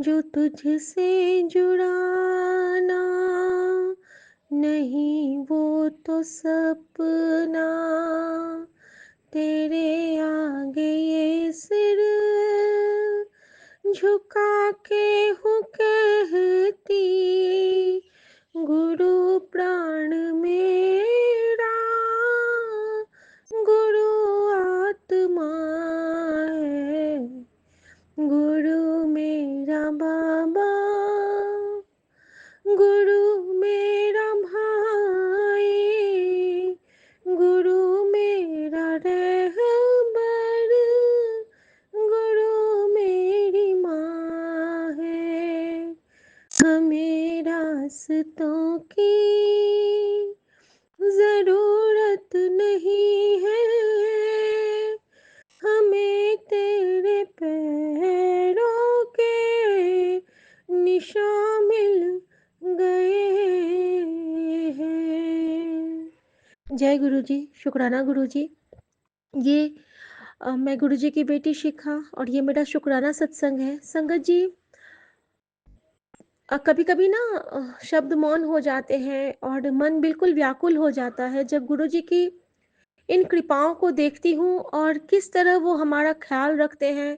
जो तुझसे जुड़ा ना, नहीं वो तो सपना, तेरे आगे ये सिर झुका के हूँ कहती, गुरु प्राण मेरा, गुरु आत्मा है, गुरु मेरा बाबा, गुरु मेरा भाई, गुरु मेरा रहबर, गुरु मेरी माँ है। हमें रास्तों की जरूरत नहीं है, हमें तेरे पैरों के निशान मिल गए हैं। जय गुरु जी, शुक्राना गुरु जी। ये मैं गुरु जी की बेटी शिखा और ये मेरा शुक्राना सत्संग है। संगत जी, कभी-कभी ना शब्द मौन हो जाते हैं और मन बिल्कुल व्याकुल हो जाता है जब गुरु जी की इन कृपाओं को देखती हूँ और किस तरह वो हमारा ख्याल रखते हैं।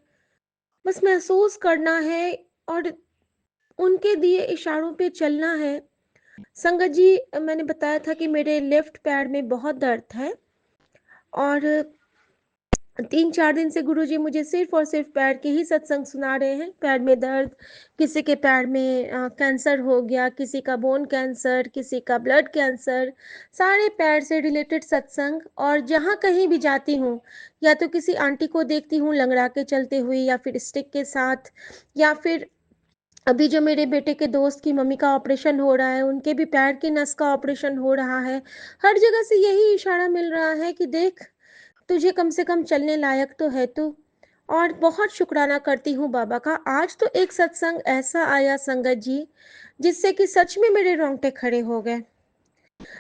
बस महसूस करना है और उनके दिए इशारों पे चलना है। संगत जी, मैंने बताया था कि मेरे लेफ्ट पैर में बहुत दर्द है और 3-4 दिन से गुरुजी मुझे सिर्फ़ और सिर्फ़ पैर के ही सत्संग सुना रहे हैं। पैर में दर्द, किसी के पैर में कैंसर हो गया, किसी का बोन कैंसर, किसी का ब्लड कैंसर, सारे पैर से रिलेटेड सत्संग। और जहाँ कहीं भी जाती हूँ, या तो किसी आंटी को देखती हूँ लंगड़ा के चलते हुए या फिर स्टिक के साथ, या फिर अभी जो मेरे बेटे के दोस्त की मम्मी का ऑपरेशन हो रहा है, उनके भी पैर की नस का ऑपरेशन हो रहा है। हर जगह से यही इशारा मिल रहा है कि देख, तुझे कम से कम चलने लायक तो है तू। और बहुत शुक्राना करती हूँ बाबा का। आज तो एक सत्संग ऐसा आया संगत जी, जिससे कि सच में मेरे रोंगटे खड़े हो गए।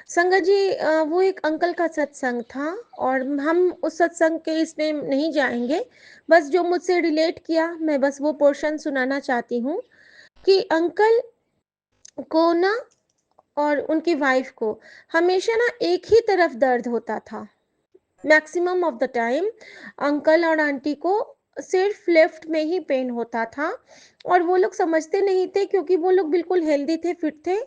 संगत जी, वो एक अंकल का सत्संग था और हम उस सत्संग के इसमें नहीं जाएँगे। बस जो मुझसे रिलेट किया, मैं बस वो पोर्शन सुनाना चाहती हूँ कि अंकल को ना और उनकी वाइफ़ को हमेशा ना एक ही तरफ दर्द होता था। Maximum of the time uncle और आंटी को सिर्फ लेफ्ट में ही पेन होता था और वो लोग समझते नहीं थे क्योंकि वो लोग बिल्कुल हेल्दी थे, फिट थे।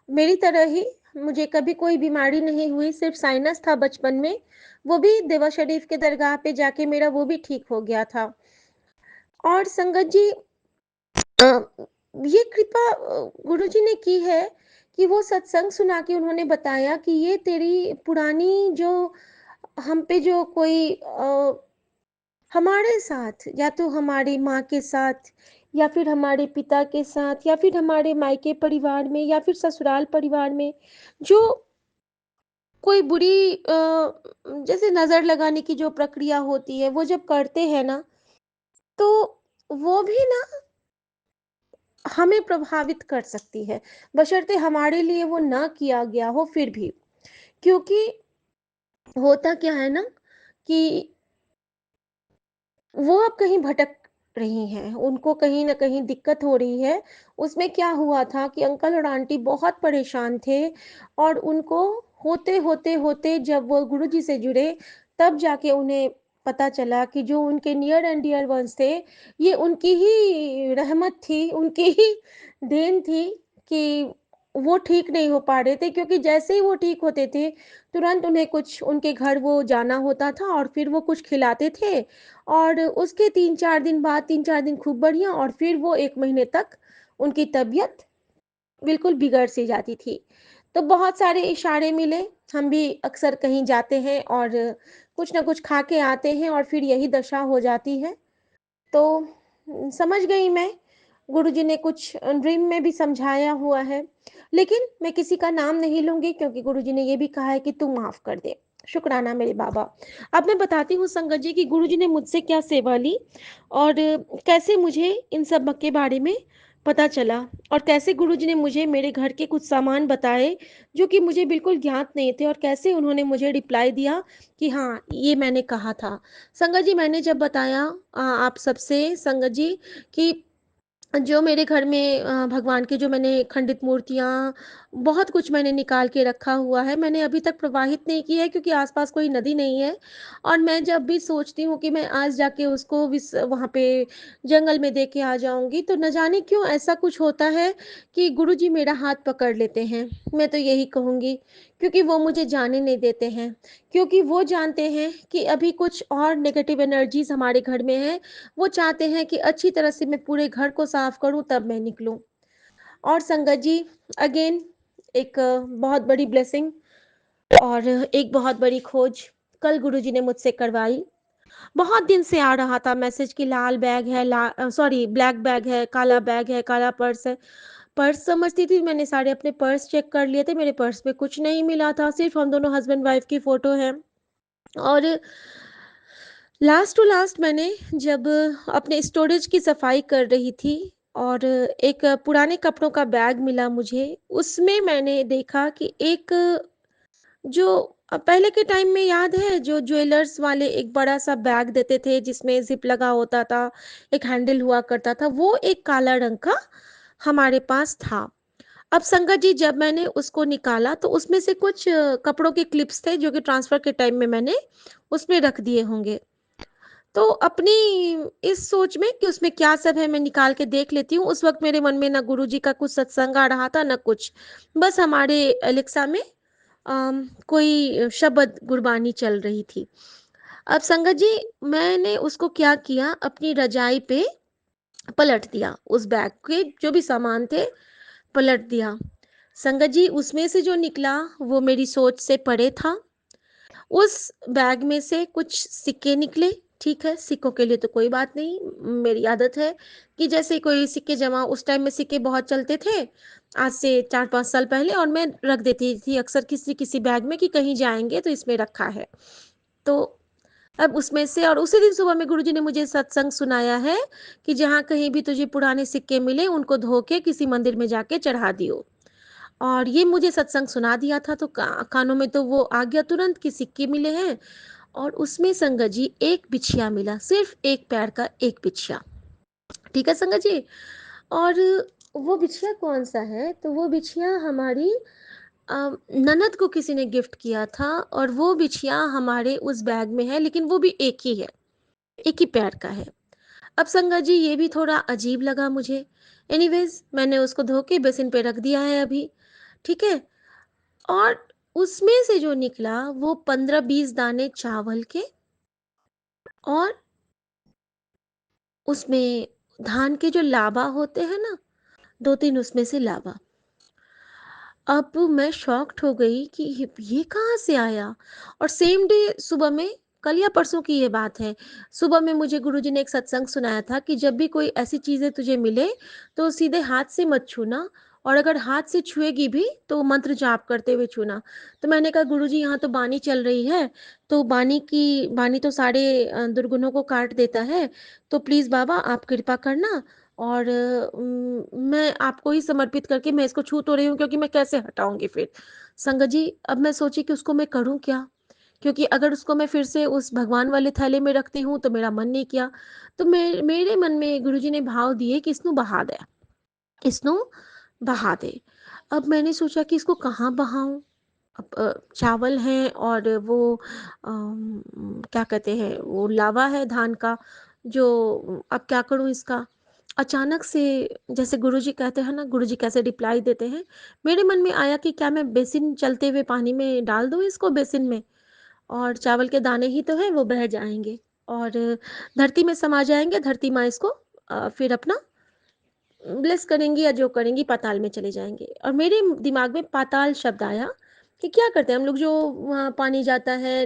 मेरी तरह ही मुझे कभी कोई बीमारी नहीं हुई, सिर्फ साइनस था बचपन में, वो भी देवा शरीफ के दरगाह पे जाके मेरा वो भी ठीक हो गया था। और संगत जी, अ, ये कृपा गुरुजी ने की है कि वो सत्संग सुना के उन्होंने बताया कि ये तेरी पुरानी जो हम पे जो कोई हमारे साथ, या तो हमारी माँ के साथ या फिर हमारे पिता के साथ या फिर हमारे मायके परिवार में या फिर ससुराल परिवार में जो कोई बुरी जैसे नज़र लगाने की जो प्रक्रिया होती है, वो जब करते हैं ना, तो वो भी ना हमें प्रभावित कर सकती है, बशर्ते हमारे लिए वो ना किया गया हो फिर भी। क्योंकि होता क्या है ना कि वो अब कहीं भटक रही हैं, उनको कहीं न कहीं दिक्कत हो रही है। उसमें क्या हुआ था कि अंकल और आंटी बहुत परेशान थे और उनको होते जब वो गुरुजी से जुड़े, तब जाके उन्हें पता चला कि जो उनके नियर एंड डियर वन्स थे, ये उनकी ही रहमत थी, उनकी ही देन थी कि वो ठीक नहीं हो पा रहे थे, क्योंकि जैसे ही वो ठीक होते थे, तुरंत उन्हें कुछ उनके घर वो जाना होता था और फिर वो कुछ खिलाते थे और उसके 3-4 दिन बाद 3-4 दिन खूब बढ़िया और फिर वो 1 महीने तक उनकी तबीयत बिल्कुल बिगड़ सी जाती थी। तो बहुत सारे इशारे मिले, हम भी अक्सर कहीं जाते हैं और कुछ न कुछ खा के आते हैं और फिर यही दशा हो जाती है। तो समझ गई मैं, गुरुजी ने कुछ ड्रीम में भी समझाया हुआ है, लेकिन मैं किसी का नाम नहीं लूँगी क्योंकि गुरुजी ने ये भी कहा है कि तू माफ़ कर दे। शुक्राना मेरे बाबा। अब मैं बताती हूँ संगत जी कि गुरुजी ने मुझसे क्या सेवा ली और कैसे मुझे इन सब के बारे में पता चला और कैसे गुरुजी ने मुझे मेरे घर के कुछ सामान बताए, जो कि मुझे बिल्कुल ज्ञात नहीं थे और कैसे उन्होंने मुझे रिप्लाई दिया कि हाँ, ये मैंने कहा था। संगत जी, मैंने जब बताया आप सबसे संगत जी कि जो मेरे घर में भगवान के जो मैंने खंडित मूर्तियाँ, बहुत कुछ मैंने निकाल के रखा हुआ है। मैंने अभी तक प्रवाहित नहीं किया है क्योंकि आस-पास कोई नदी नहीं है, और मैं जब भी सोचती हूँ कि मैं आज जाके उसको वहाँ पे जंगल में दे के आ जाऊँगी, तो न जाने क्यों ऐसा कुछ होता है कि गुरुजी मेरा हाथ पकड़ लेते हैं। मैं तो यही कहूँगी, क्योंकि वो मुझे जाने नहीं देते हैं, क्योंकि वो जानते हैं कि अभी कुछ और नेगेटिव एनर्जीज़ हमारे घर में है। वो चाहते हैं कि अच्छी तरह से मैं पूरे घर को साफ करूँ तब मैं निकलूँ। और संगत जी, अगेन एक बहुत बड़ी ब्लेसिंग और एक बहुत बड़ी खोज कल गुरुजी ने मुझसे करवाई। बहुत दिन से आ रहा था मैसेज कि लाल बैग है, सॉरी ब्लैक बैग है, काला पर्स है। पर्स समझती थी, मैंने सारे अपने पर्स चेक कर लिए थे, मेरे पर्स में कुछ नहीं मिला था, सिर्फ़ हम दोनों हस्बैंड वाइफ की फ़ोटो है। और लास्ट टू लास्ट मैंने जब अपने स्टोरेज की सफाई कर रही थी और एक पुराने कपड़ों का बैग मिला मुझे, उसमें मैंने देखा कि एक जो पहले के टाइम में याद है जो ज्वेलर्स वाले एक बड़ा-सा बैग देते थे जिसमें ज़िप लगा होता था, एक हैंडल हुआ करता था, वो एक काला रंग का हमारे पास था। अब संगत जी, जब मैंने उसको निकाला तो उसमें से कुछ कपड़ों के क्लिप्स थे जो कि ट्रांसफ़र के टाइम में मैंने उसमें रख दिए होंगे। तो अपनी इस सोच में कि उसमें क्या सब है मैं निकाल के देख लेती हूँ, उस वक़्त मेरे मन में ना गुरुजी का कुछ सत्संग आ रहा था, ना कुछ। बस हमारे एलेक्सा में कोई शब्द गुरबानी चल रही थी। अब संगत जी, मैंने उसको क्या किया, अपनी रज़ाई पे पलट दिया, उस बैग के जो भी सामान थे, पलट दिया। संगत जी, उसमें से जो निकला वो मेरी सोच से परे था। उस बैग में से कुछ सिक्के निकले, ठीक है, सिक्कों के लिए तो कोई बात नहीं, मेरी आदत है कि जैसे कोई सिक्के जमा, उस टाइम में सिक्के बहुत चलते थे, आज से 4-5 साल पहले, और मैं रख देती थी अक्सर किसी-किसी बैग में कि कहीं जाएँगे तो इसमें रखा है। तो अब उसमें से, और उसी दिन सुबह में गुरुजी ने मुझे सत्संग सुनाया है कि जहाँ कहीं भी तुझे पुराने सिक्के मिले, उनको धो के किसी मंदिर में जाके चढ़ा दियो। और ये मुझे सत्संग सुना दिया था तो कानों में तो वो आ गया तुरंत कि सिक्के मिले हैं, और उसमें संगत जी एक बिछिया मिला, सिर्फ़ एक पैर का एक बिछिया। ठीक है संगत जी? और वो बिछिया कौन-सा है? तो वो बिछिया हमारी अ, ननद को किसी ने गिफ्ट किया था, और वो बिछिया हमारे उस बैग में है, लेकिन वो भी एक ही है, एक ही पैर का है। अब संगत जी, ये भी थोड़ा अजीब लगा मुझे। एनीवेज़ मैंने उसको धो के बेसिन पे रख दिया है अभी, ठीक है? और उसमें से जो निकला वो 15-20 दाने चावल के, और उसमें धान के जो लावा होते हैं ना, 2-3 उसमें से लावा। अब मैं शॉक्ड हो गई कि ये कहाँ से आया? और सेम डे सुबह में, कल या परसों की ये बात है, सुबह में मुझे गुरुजी ने एक सत्संग सुनाया था कि जब भी कोई ऐसी चीज़ें तुझे मिले, तो सीधे हाथ से मत छूना, और अगर हाथ से छुएगी भी तो मंत्र जाप करते हुए छूना। तो मैंने कहा गुरुजी, यहाँ तो बानी चल रही है, तो बानी तो सारे दुर्गुणों को काट देता है, तो प्लीज़ बाबा आप कृपा करना, और मैं आपको ही समर्पित करके मैं इसको छू तो रही हूँ, क्योंकि मैं कैसे हटाऊँगी फिर? संगत जी, अब मैं सोची कि उसको मैं करूँ क्या? क्योंकि अगर उसको मैं फिर से उस भगवान वाले थैले में रखती हूँ तो मेरा मन नहीं किया। तो मेरे मन में गुरुजी ने भाव दिए कि इसਨੂੰ बहा दे, इसਨੂੰ बहा दे। अब मैंने सोचा कि इसको कहाँ बहाऊँ? अब चावल हैं और वो क्या कहते हैं, वो लावा है धान का, जो अब क्या करूँ इसका? अचानक से, जैसे गुरुजी कहते हैं ना, गुरुजी कैसे रिप्लाई देते हैं, मेरे मन में आया कि क्या मैं बेसिन चलते हुए पानी में डाल दूँ इसको बेसिन में, और चावल के दाने ही तो हैं वो बह जाएँगे और धरती में समा जाएँगे, धरती माँ इसको फिर अपना ब्लेस करेंगी या जो करेंगी, पाताल में चले जाएँगे। और मेरे दिमाग में पाताल शब्द आया कि क्या करते हैं हम लोग, जो वहाँ पानी जाता है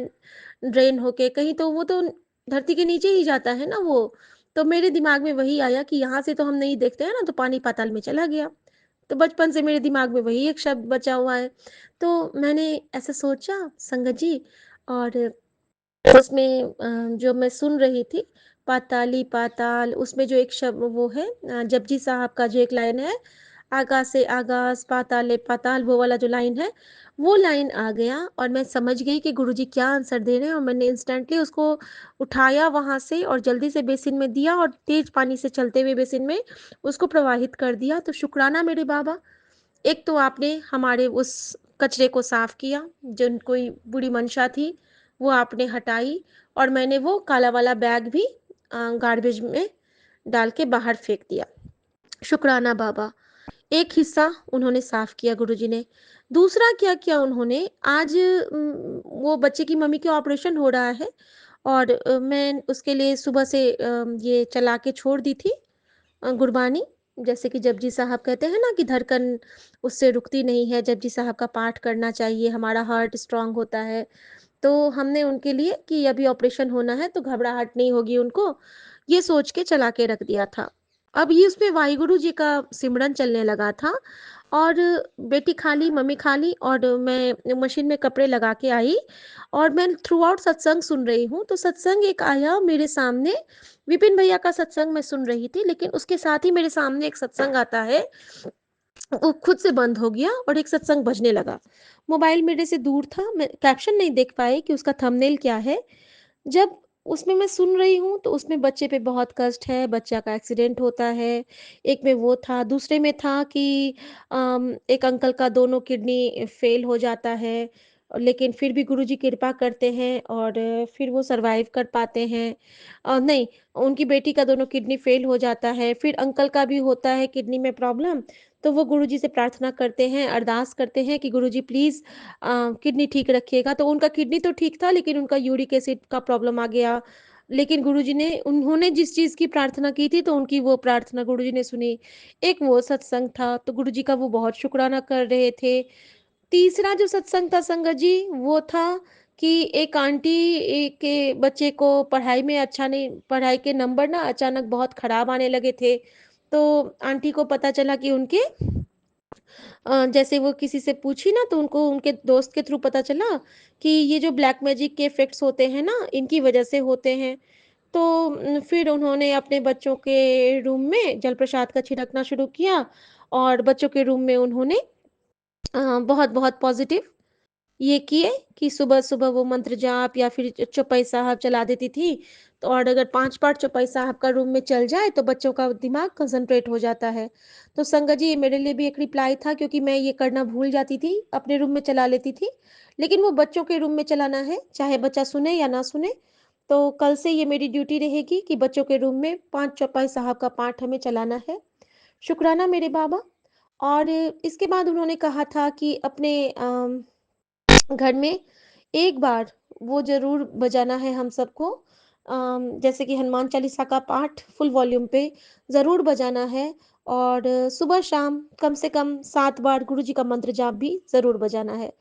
ड्रेन होके कहीं, तो वो तो धरती के नीचे ही जाता है ना वो। तो मेरे दिमाग में वही आया कि यहाँ से तो हम नहीं देखते हैं ना, तो पानी पाताल में चला गया। तो बचपन से मेरे दिमाग में वही एक शब्द बचा हुआ है। तो मैंने ऐसा सोचा संगत जी, और उसमें जो मैं सुन रही थी, पाताली पाताल, उसमें जो एक शब्द वो है, जपजी साहब का जो एक लाइन है, आकाश से आकाश, पाताले पाताल वो वाला जो लाइन है, वो लाइन आ गया और मैं समझ गई कि गुरुजी क्या आंसर दे रहे हैं और मैंने इंस्टेंटली उसको उठाया वहाँ से और जल्दी से बेसिन में दिया और तेज़ पानी से चलते हुए बेसिन में उसको प्रवाहित कर दिया। तो शुक्राना मेरे बाबा, एक तो आपने हमारे उस कचरे को साफ किया, जो कोई बुरी मंशा थी, वो आपने हटाई और मैंने वो काला वाला बैग भी गार्बेज में डाल के बाहर फेंक दिया। शुक्राना बाबा। एक हिस्सा उन्होंने साफ किया गुरुजी ने। दूसरा क्या किया उन्होंने, आज वो बच्चे की मम्मी के ऑपरेशन हो रहा है और मैं उसके लिए सुबह से ये चला के छोड़ दी थी गुरबानी। जैसे कि जपजी साहब कहते हैं ना कि धड़कन उससे रुकती नहीं है, जपजी साहब का पाठ करना चाहिए, हमारा हार्ट स्ट्रांग होता है। तो हमने उनके लिए कि अभी ऑपरेशन होना है तो घबराहट नहीं होगी उनको, ये सोच के चला के रख दिया था। अब ये उसमें वाहिगुरु जी का सिमरन चलने लगा था और बेटी खा ली, मम्मी खा ली और मैं मशीन में कपड़े लगा के आई और मैं थ्रू आउट सत्संग सुन रही हूँ। तो सत्संग एक आया मेरे सामने, विपिन भैया का सत्संग मैं सुन रही थी, लेकिन उसके साथ ही मेरे सामने एक सत्संग आता है, वो खुद से बंद हो गया और एक सत्संग बजने लगा। मोबाइल मेरे से दूर था, मैं कैप्शन नहीं देख पाई कि उसका थंबनेल क्या है। जब उसमें मैं सुन रही हूँ तो उसमें बच्चे पे बहुत कष्ट है, बच्चा का एक्सीडेंट होता है। एक में वो था, दूसरे में था कि एक अंकल का दोनों किडनी फेल हो जाता है, लेकिन फिर भी गुरुजी कृपा करते हैं और फिर वो सर्वाइव कर पाते हैं। नहीं, उनकी बेटी का दोनों किडनी फेल हो जाता है, फिर अंकल का भी होता है किडनी में प्रॉब्लम, तो वो गुरुजी से प्रार्थना करते हैं, अरदास करते हैं कि गुरुजी प्लीज़ किडनी ठीक रखिएगा। तो उनका किडनी तो ठीक था लेकिन उनका यूरिक एसिड का प्रॉब्लम आ गया। लेकिन गुरुजी ने उन्होंने जिस चीज़ की प्रार्थना की थी तो उनकी वो प्रार्थना गुरुजी ने सुनी। एक वो सत्संग था तो गुरुजी का वो बहुत शुकराना कर रहे थे। तीसरा जो सत्संग था संगत जी, वो था कि एक आंटी के बच्चे को पढ़ाई में अच्छा नहीं, पढ़ाई के नंबर ना अचानक बहुत खराब आने लगे थे। तो आंटी को पता चला कि उनके जैसे वो किसी से पूछी ना तो उनको उनके दोस्त के थ्रू पता चला कि ये जो ब्लैक मैजिक के इफ़ेक्ट्स होते हैं ना, इनकी वजह से होते हैं। तो फिर उन्होंने अपने बच्चों के रूम में जल प्रसाद का छिड़कना शुरू किया और बच्चों के रूम में उन्होंने बहुत-बहुत पॉज़िटिव ये किए कि सुबह-सुबह वो मंत्र जाप या फिर चौपाई साहब चला देती थी। तो और अगर 5 बार चौपाई साहब का रूम में चल जाए तो बच्चों का दिमाग कंसंट्रेट हो जाता है। तो संगत जी, ये मेरे लिए भी एक रिप्लाई था क्योंकि मैं ये करना भूल जाती थी, अपने रूम में चला लेती थी। लेकिन वो बच्चों के रूम में चलाना है, चाहे बच्चा सुने या ना सुने। तो कल से ये मेरी ड्यूटी रहेगी कि बच्चों के रूम में 5 चौपाई साहब का पाठ हमें चलाना है। शुकराना मेरे बाबा। और इसके बाद उन्होंने कहा था कि अपने घर में एक बार वो ज़रूर बजाना है हम सबको, जैसे कि हनुमान चालीसा का पाठ फुल वॉल्यूम पे ज़रूर बजाना है और सुबह-शाम कम से कम 7 बार गुरुजी का मंत्र जाप भी ज़रूर बजाना है।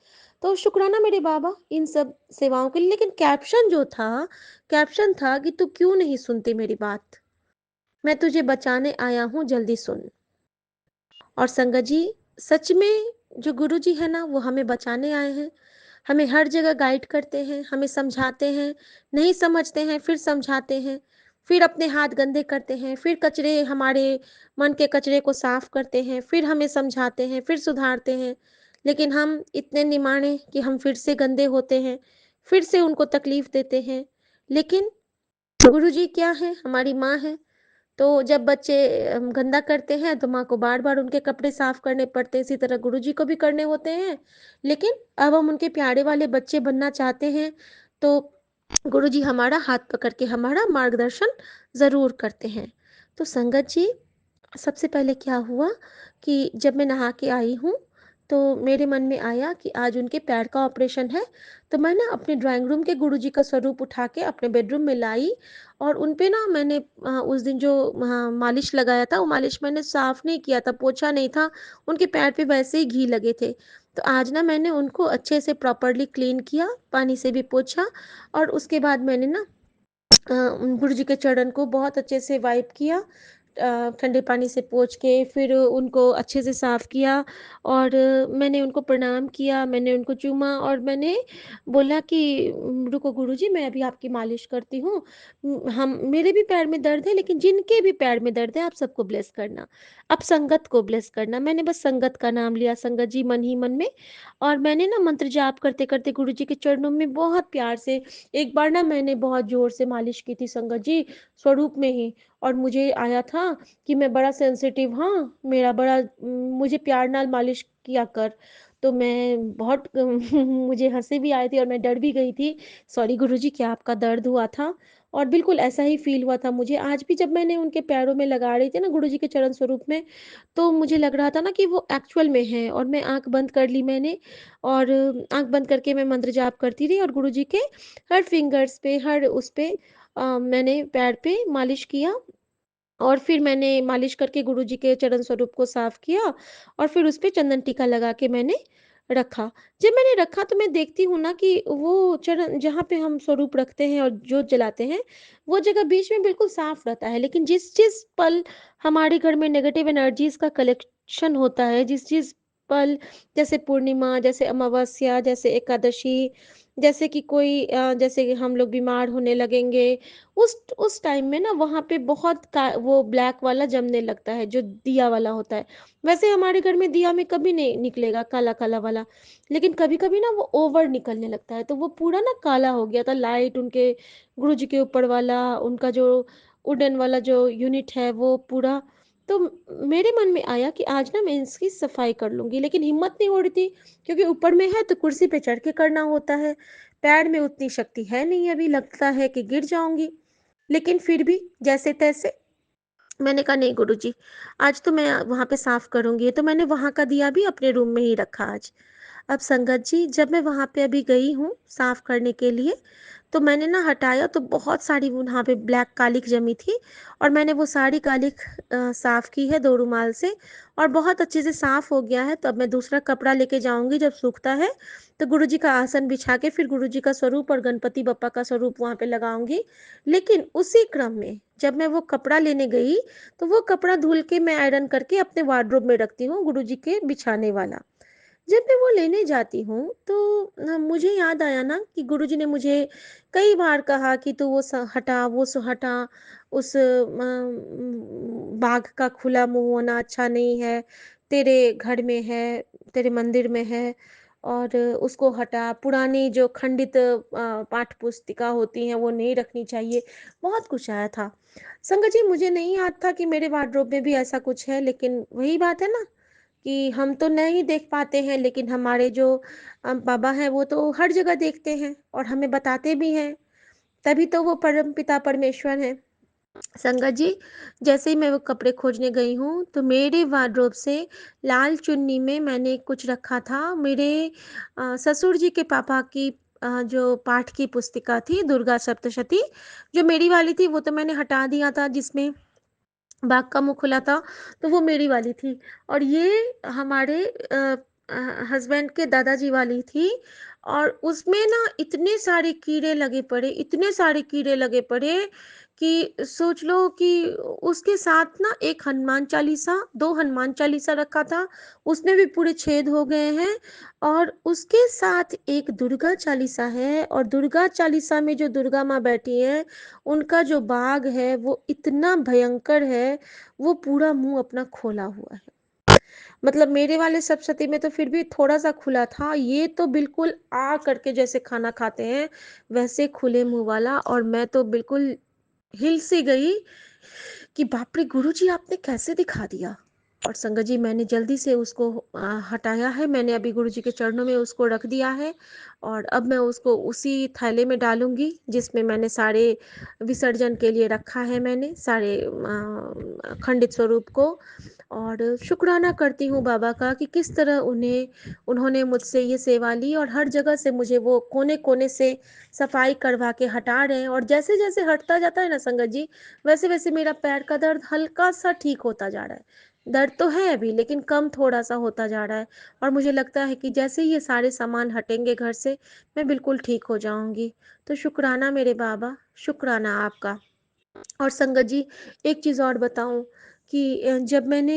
तो शुक्राना मेरे बाबा इन सब सेवाओं के लिए। लेकिन कैप्शन जो था, कैप्शन था कि तू क्यों नहीं सुनती मेरी बात? मैं तुझे बचाने आया हूँ, जल्दी सुन। और संगत जी, सच में जो गुरुजी है ना, वो हमें बचाने आए हैं। हमें हर जगह गाइड करते हैं, हमें समझाते हैं, नहीं समझते हैं फिर समझाते हैं, फिर अपने हाथ गंदे करते हैं, फिर कचरे हमारे मन के कचरे को साफ करते हैं, फिर हमें समझाते हैं, फिर सुधारते हैं। लेकिन हम इतने निमाणे कि हम फिर से गंदे होते हैं, फिर से उनको तकलीफ देते हैं। लेकिन गुरुजी क्या है? हमारी माँ है। तो जब बच्चे गंदा करते हैं तो माँ को बार-बार उनके कपड़े साफ करने पड़ते हैं, इसी तरह गुरुजी को भी करने होते हैं। लेकिन अब हम उनके प्यारे वाले बच्चे बनना चाहते हैं, तो गुरुजी हमारा हाथ पकड़ के हमारा मार्गदर्शन ज़रूर करते हैं। तो संगत जी, सबसे पहले क्या हुआ कि जब मैं नहा के आई हूँ, तो मेरे मन में आया कि आज उनके पैर का ऑपरेशन है, तो मैं ना अपने ड्राइंग रूम के गुरुजी का स्वरूप उठा के अपने बेडरूम में लाई और उन पे ना मैंने उस दिन जो मालिश लगाया था, वो मालिश मैंने साफ़ नहीं किया था, पोंछा नहीं था, उनके पैर पे वैसे ही घी लगे थे। तो आज ना मैंने उनको अच्छे से प्रॉपर्ली क्लीन किया, पानी से भी पोंछा और उसके बाद मैंने ना गुरुजी के चरण को बहुत अच्छे से वाइप किया, ठंडे पानी से पोंछ के फिर उनको अच्छे से साफ़ किया और मैंने उनको प्रणाम किया, मैंने उनको चूमा और मैंने बोला कि रुको गुरुजी मैं अभी आपकी मालिश करती हूँ। हम मेरे भी पैर में दर्द है लेकिन जिनके भी पैर में दर्द है आप सबको ब्लेस करना। आप संगत को ब्लेस करना। मैंने बस संगत का नाम लिया, संगत जी मन ही मन में और मैंने ना मंत्र जाप करते-करते गुरुजी के चरणों में बहुत प्यार से एक बार ना मैंने बहुत ज़ोर से मालिश की थी संगत जी, स्वरूप में ही और मुझे आया था कि मैं बड़ा सेंसिटिव हाँ, मेरा बड़ा मुझे प्यार नाल मालिश किया कर। तो मैं बहुत मुझे हँसी भी आई थी और मैं डर भी गई थी। सॉरी गुरुजी क्या आपका दर्द हुआ था? और बिल्कुल ऐसा ही फ़ील हुआ था मुझे। आज भी जब मैंने उनके पैरों में लगा रही थी ना गुरुजी के चरण स्वरूप में, तो मुझे लग रहा था ना कि वो एक्चुअल में हैं और मैं आँख बंद कर ली मैंने और आँख बंद करके मैं मंत्र जाप करती रही और गुरुजी के हर फिंगर्स पे, हर उस पे मैंने पैर पे मालिश किया और फिर मैंने मालिश करके गुरुजी के चरण स्वरूप को साफ किया और फिर उस पे चंदन टीका लगा के मैंने रखा। जब मैंने रखा तो मैं देखती हूँ ना कि वो चरण जहाँ पे हम स्वरूप रखते हैं और जोत जलाते हैं, वो जगह बीच में बिल्कुल साफ रहता है। लेकिन जिस-जिस पल हमारे घर में नेगेटिव एनर्जीज़ का कलेक्शन होता है, जिस-जिस पल जैसे पूर्णिमा, जैसे अमावस्या, जैसे एकादशी, जैसे कि कोई जैसे कि हम लोग बीमार होने लगेंगे, उस टाइम में ना वहाँ पे बहुत का वो ब्लैक वाला जमने लगता है, जो दिया वाला होता है। वैसे हमारे घर में दिया में कभी नहीं निकलेगा काला-काला वाला, लेकिन कभी-कभी ना वो ओवर निकलने लगता है, तो वो पूरा ना काला हो गया था लाइट उनके गुरुजी के ऊपर वाला, उनका जो वुडन वाला जो यूनिट है वो पूरा तो मेरे मन में आया कि आज ना मैं इसकी सफाई कर लूँगी, लेकिन हिम्मत नहीं हो रही थी, क्योंकि ऊपर में है तो कुर्सी पे चढ़ के करना होता है। पैर में उतनी शक्ति है नहीं अभी, लगता है कि गिर जाऊँगी। लेकिन फिर भी जैसे-तैसे मैंने कहा नहीं गुरुजी, आज तो मैं वहाँ पे साफ़ करूँगी, तो मैंने वहाँ का दिया भी अपने रूम में ही रखा आज। अब संगत जी जब मैं वहाँ पे अभी गई हूँ साफ़ करने के लिए, तो मैंने ना हटाया तो बहुत सारी वहाँ पे ब्लैक कालिक जमी थी और मैंने वो सारी कालिक साफ़ की है 2 रुमाल से और बहुत अच्छे से साफ़ हो गया है। तो अब मैं दूसरा कपड़ा लेके जाऊँगी जब सूखता है, तो गुरुजी का आसन बिछा के फिर गुरुजी का स्वरूप और गणपति बप्पा का स्वरूप वहाँ पे लगाऊँगी। लेकिन उसी क्रम में जब मैं वो कपड़ा लेने गई, तो वो कपड़ा धुल के मैं आयरन करके अपने वार्डरोब में रखती हूँ गुरुजी के बिछाने वाला। जब मैं वो लेने जाती हूँ तो मुझे याद आया ना कि गुरुजी ने मुझे कई बार कहा कि तू वो हटा वो हटा उस बाघ का खुला मुंह होना अच्छा नहीं है तेरे घर में है तेरे मंदिर में है और उसको हटा पुरानी जो खंडित पाठ पुस्तिका होती हैं वो नहीं रखनी चाहिए बहुत कुछ आया था संगत जी मुझे नहीं याद था कि मेरे वार्डरोब में भी ऐसा कुछ है लेकिन वही बात है ना कि हम तो नहीं देख पाते हैं लेकिन हमारे जो बाबा हैं वो तो हर जगह देखते हैं और हमें बताते भी हैं, तभी तो वो परमपिता परमेश्वर हैं। संगत जी, जैसे ही मैं वो कपड़े खोजने गई हूँ, तो मेरे वार्डरोब से लाल चुन्नी में मैंने कुछ रखा था, मेरे ससुर जी के पापा की जो पाठ की पुस्तिका थी दुर्गा सप्तशती, जो मेरी वाली थी वो तो मैंने हटा दिया था जिसमें बाघ का मुँह खुला था, तो वो मेरी वाली थी और ये हमारे हस्बैंड के दादाजी वाली थी और उसमें ना इतने सारे कीड़े लगे पड़े, इतने सारे कीड़े लगे पड़े कि सोच लो कि उसके साथ ना एक हनुमान चालीसा, 2 हनुमान चालीसा रखा था, उसमें भी पूरे छेद हो गए हैं और उसके साथ एक दुर्गा चालीसा है और दुर्गा चालीसा में जो दुर्गा माँ बैठी हैं, उनका जो बाग है वो इतना भयंकर है, वो पूरा मुँह अपना खोला हुआ है। मतलब मेरे वाले सप्तशती में तो फिर भी थोड़ा-सा खुला था, ये तो बिल्कुल आ करके जैसे खाना खाते हैं, वैसे खुले मुँह वाला और मैं तो बिल्कुल हिल सी गई कि बाप रे! गुरुजी आपने कैसे दिखा दिया? और संगत जी मैंने जल्दी से उसको हटाया है, मैंने अभी गुरुजी के चरणों में उसको रख दिया है और अब मैं उसको उसी थैले में डालूँगी जिसमें मैंने सारे विसर्जन के लिए रखा है मैंने सारे खंडित स्वरूप को और शुक्राना करती हूँ बाबा का कि किस तरह उन्होंने मुझसे ये सेवा ली और हर जगह से मुझे वो कोने-कोने से सफाई करवा के हटा रहे हैं और जैसे-जैसे हटता जाता है ना संगत जी, वैसे-वैसे मेरा पैर का दर्द हल्का-सा ठीक होता जा रहा है। दर्द तो है अभी लेकिन कम थोड़ा-सा होता जा रहा है और मुझे लगता है कि जैसे ही ये सारे सामान हटेंगे घर से, मैं बिल्कुल ठीक हो जाऊँगी। तो शुक्राना मेरे बाबा, शुक्राना आपका। और संगत जी, एक चीज़ और बताऊँ कि जब मैंने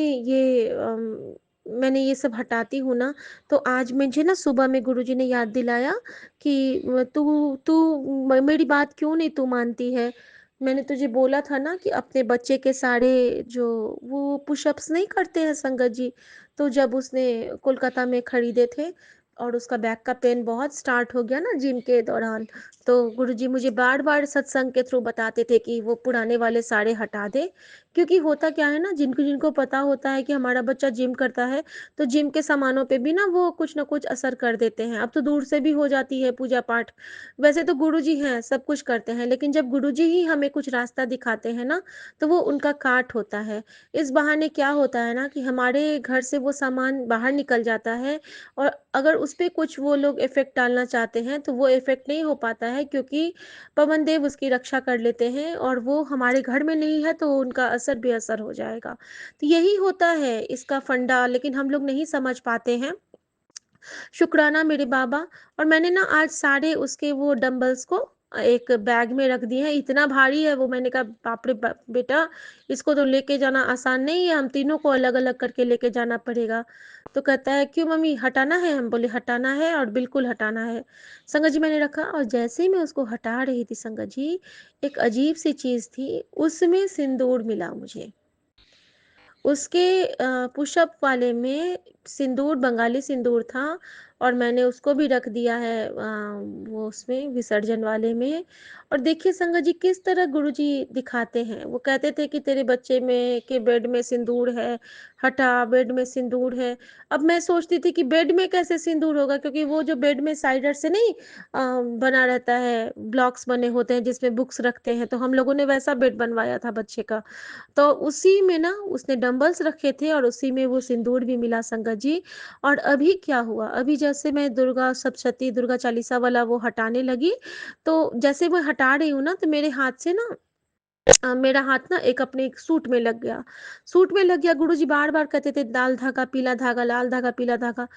ये सब हटाती हूँ ना, तो आज मुझे ना सुबह में गुरुजी ने याद दिलाया कि "तू तू मेरी बात क्यों नहीं तू मानती है? मैंने तुझे बोला था ना कि अपने बच्चे के सारे जो वो पुशअप्स नहीं करते हैं संगत जी, तो जब उसने कोलकाता में खरीदे थे और उसका बैक का पेन बहुत स्टार्ट हो गया ना जिम के दौरान, तो गुरुजी मुझे बार-बार सत्संग के थ्रू बताते थे कि वो पुराने वाले सारे हटा दे, क्योंकि होता क्या है ना, जिनको जिनको पता होता है कि हमारा बच्चा जिम करता है, तो जिम के सामानों पे भी ना वो कुछ न कुछ असर कर देते हैं। अब तो दूर से भी हो जाती है पूजा-पाठ। वैसे तो गुरुजी हैं, सब कुछ करते हैं, लेकिन जब गुरुजी ही हमें कुछ रास्ता दिखाते हैं ना, तो वो उनका काट होता है। इस बहाने क्या होता है ना कि हमारे घर से वो सामान बाहर निकल जाता है, और अगर उसपे कुछ वो लोग इफ़ेक्ट डालना चाहते हैं, तो वो इफ़ेक्ट नहीं हो पाता है, क्योंकि पवन देव उसकी रक्षा कर लेते हैं और वो हमारे घर में नहीं है, तो उनका असर बेअसर हो जाएगा। तो यही होता है इसका फंडा, लेकिन हम लोग नहीं समझ पाते हैं। शुक्राना मेरे बाबा। और मैंने ना आज सारे उसके वो डंबल्स को एक बैग में रख दिए हैं, इतना भारी है वो, मैंने कहा बाप रे बेटा, इसको तो लेके जाना आसान नहीं है, हम तीनों को अलग-अलग करके लेके जाना पड़ेगा। तो कहता है क्यों मम्मी हटाना है? हम बोले हटाना है और बिल्कुल हटाना है। संगत जी मैंने रखा, और जैसे ही मैं उसको हटा रही थी संगत जी, एक अजीब-सी चीज़ थी, उसमें सिंदूर मिला मुझे। उसके पुशअप वाले में सिंदूर, बंगाली सिंदूर था, और मैंने उसको भी रख दिया है वो उसमें विसर्जन वाले में। और देखिए संगत जी किस तरह गुरुजी दिखाते हैं। वो कहते थे कि तेरे बच्चे में के बेड में सिंदूर है, हटा बेड में सिंदूर है। अब मैं सोचती थी कि बेड में कैसे सिंदूर होगा, क्योंकि वो जो बेड में साइडर से नहीं बना रहता है, ब्लॉक्स बने होते हैं जिसमें बुक्स रखते हैं, तो हम लोगों ने वैसा बेड बनवाया था बच्चे का। तो उसी में ना उसने डंबल्स रखे थे और उसी में वो सिंदूर भी मिला संगत जी। और अभी क्या हुआ, अभी जैसे मैं दुर्गा सप्तशती, दुर्गा चालीसा वाला वो हटाने लगी, तो जैसे मैं हटा रही हूँ ना, तो मेरे हाथ से ना मेरा हाथ ना एक अपने एक सूट में लग गया। सूट में लग गया, गुरुजी बार-बार कहते थे लाल धागा, पीला धागा, लाल धागा, पीला धागा।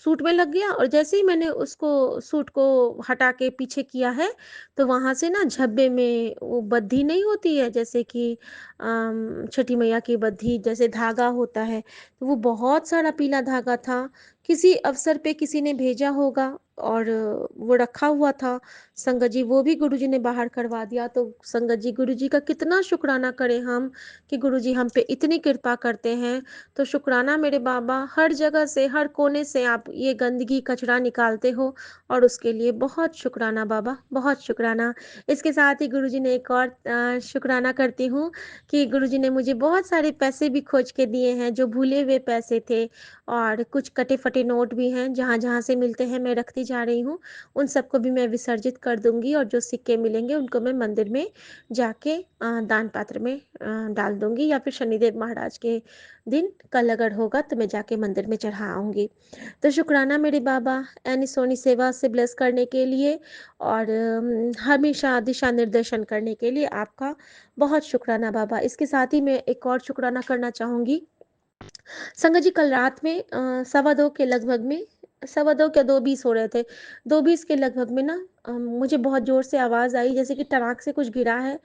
सूट में लग गया, और जैसे ही मैंने उसको सूट को हटा के पीछे किया है, तो वहाँ से ना झब्बे में वो बद्धी नहीं होती है, जैसे कि छठी मैया की बद्धी जैसे धागा होता है, तो वो बहुत सारा पीला धागा था। किसी अवसर पे किसी ने भेजा होगा, और वो रखा हुआ था। संगत जी वो भी गुरुजी ने बाहर करवा दिया। तो संगत जी गुरुजी का कितना शुक्राना करें हम कि गुरुजी हम पे इतनी कृपा करते हैं। तो शुक्राना मेरे बाबा, हर जगह से, हर कोने से आप ये गंदगी कचरा निकालते हो, और उसके लिए बहुत शुक्राना बाबा, बहुत शुक्राना। इसके साथ ही गुरुजी ने एक और शुक्राना करती हूँ कि गुरुजी ने मुझे बहुत सारे पैसे भी खोज के दिए हैं, जो भूले हुए पैसे थे, और कुछ कटे-फटे नोट भी हैं, जहाँ-जहाँ से मिलते हैं मैं रखती जा रही हूँ। उन सबको भी मैं विसर्जित कर दूँगी, और जो सिक्के मिलेंगे उनको मैं मंदिर में जाके दान पात्र में डाल दूँगी, या फिर शनिदेव महाराज के दिन कल अगर होगा तो मैं जाके मंदिर में चढ़ा आऊँगी। तो शुक्राना मेरे बाबा, ऐनी सोनी सेवा से ब्लेस करने के लिए, और हमेशा दिशा निर्देशन करने के लिए आपका बहुत शुक्राना बाबा। इसके साथ ही मैं एक और शुक्राना करना चाहूँगी। संगत जी कल रात में सवा 2 के लगभग में, सवा 2 क्या 2:20 हो रहे थे। 2:20 के लगभग में ना मुझे बहुत ज़ोर से आवाज़ आई, जैसे कि टड़ाक से कुछ गिरा है,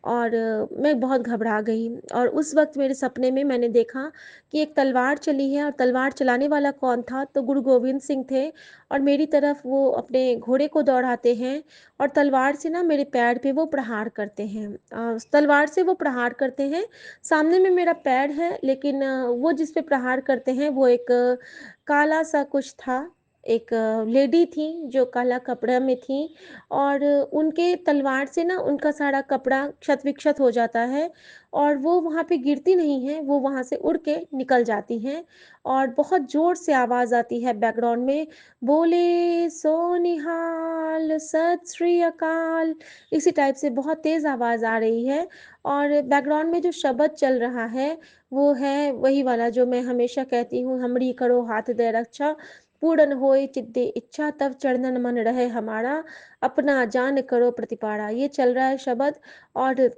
और मैं बहुत घबरा गई। और उस वक़्त मेरे सपने में मैंने देखा कि एक तलवार चली है, और तलवार चलाने वाला कौन था, तो गुरु गोविंद सिंह थे, और मेरी तरफ वो अपने घोड़े को दौड़ाते हैं, और तलवार से ना मेरे पैर पे वो प्रहार करते हैं। तलवार से वो प्रहार करते हैं, सामने में मेरा पैर है, लेकिन वो जिस पे प्रहार करते हैं वो एक काला-सा कुछ था। एक लेडी थी जो काला कपड़ा में थी, और उनके तलवार से ना उनका सारा कपड़ा क्षत-विक्षत हो जाता है, और वो वहाँ पे गिरती नहीं हैं, वो वहाँ से उड़ के निकल जाती हैं, और बहुत ज़ोर से आवाज़ आती है बैकग्राउंड में, बोले सो निहाल, सत श्री अकाल। इसी टाइप से बहुत तेज़ आवाज़ आ रही है, और बैकग्राउंड में जो शब्द चल रहा है, वो है वही वाला जो मैं हमेशा कहती हूँ, हमरी करो हाथ दे रक्षा, पूरन होए चिद्दे इच्छा, तब चरणन मन रहे हमारा, अपना जान करो प्रतिपाड़ा। ये चल रहा है शब्द, और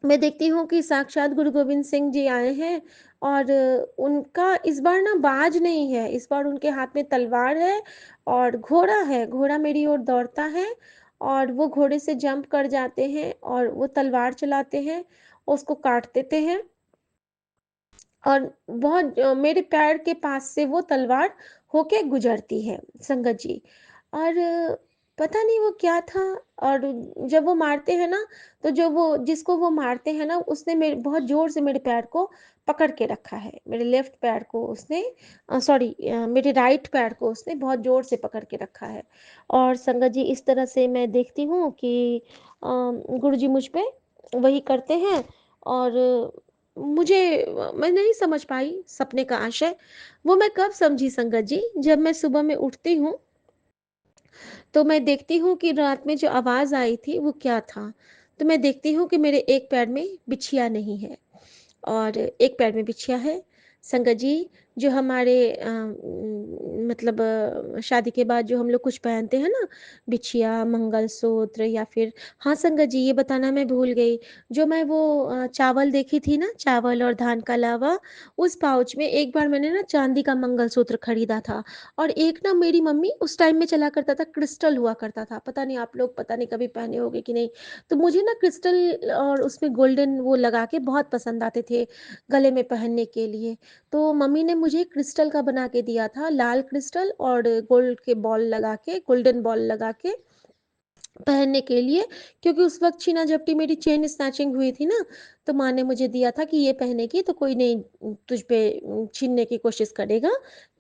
मैं देखती हूँ कि साक्षात गुरु गोविंद सिंह जी आए हैं, और उनका इस बार ना बाज नहीं है, इस बार उनके हाथ में तलवार है, और घोड़ा है, घोड़ा मेरी ओर दौड़ता है, और वो घोड़े से जंप कर जाते हैं और वो तलवार चलाते हैं, उसको काट देते हैं और बहुत मेरे पैर के पास से वो तलवार होके गुजरती है संगत जी। और पता नहीं वो क्या था। और जब वो मारते हैं ना, तो जो वो जिसको वो मारते हैं ना, उसने मेरे बहुत ज़ोर से मेरे पैर को पकड़ के रखा है। मेरे लेफ्ट पैर को उसने सॉरी मेरे राइट पैर को उसने बहुत ज़ोर से पकड़ के रखा है। और संगत जी इस तरह से मैं देखती हूँ कि गुरुजी मुझ पे वही करते हैं। और मुझे मैं नहीं समझ पाई सपने का आशय। वो मैं कब समझी संगत जी, जब मैं सुबह में उठती हूँ, तो मैं देखती हूँ कि रात में जो आवाज़ आई थी वो क्या था? तो मैं देखती हूँ कि मेरे एक पैर में बिछिया नहीं है और एक पैर में बिछिया है। संगत जी, जो हमारे मतलब शादी के बाद जो हम लोग कुछ पहनते हैं ना, बिछिया, मंगलसूत्र या फिर हाँ, संगत जी ये बताना मैं भूल गई। जो मैं वो चावल देखी थी ना, चावल और धान का लावा, उस पाउच में एक बार मैंने ना चांदी का मंगलसूत्र खरीदा था। और एक ना मेरी मम्मी उस टाइम में चला करता था, क्रिस्टल हुआ करता था। पता नहीं आप लोग पता नहीं कभी पहने होंगे कि नहीं? तो मुझे ना क्रिस्टल और उसमें गोल्डन वो लगा के बहुत पसंद आते थे, गले में पहनने के लिए। तो मम्मी ने मुझे क्रिस्टल का बना के दिया था, लाल क्रिस्टल और गोल्ड के बॉल लगा के, गोल्डन बॉल लगा के पहनने के लिए। क्योंकि उस वक़्त छीना-झपटी मेरी चेन स्नैचिंग हुई थी ना, तो माँ ने मुझे दिया था कि ये पहनेगी तो कोई नहीं तुझ पे छीनने की कोशिश करेगा,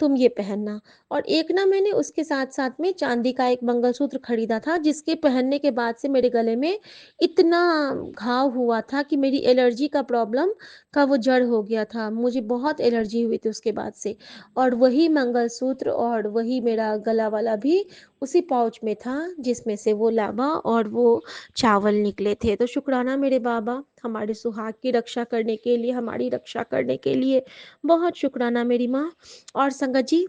तुम ये पहनना। और एक ना मैंने उसके साथ-साथ में चांदी का एक मंगलसूत्र खरीदा था, जिसके पहनने के बाद से मेरे गले में इतना घाव हुआ था कि मेरी एलर्जी का प्रॉब्लम का वो जड़ हो गया था। मुझे बहुत एलर्जी हुई थी उसके बाद से। और वही मंगलसूत्र और वही मेरा गला वाला भी उसी पाउच में था, जिसमें से वो लावा और वो चावल निकले थे। तो शुक्राना मेरे बाबा, हमारे सुहाग की रक्षा करने के लिए, हमारी रक्षा करने के लिए, बहुत शुक्राना मेरी माँ। और संगत जी,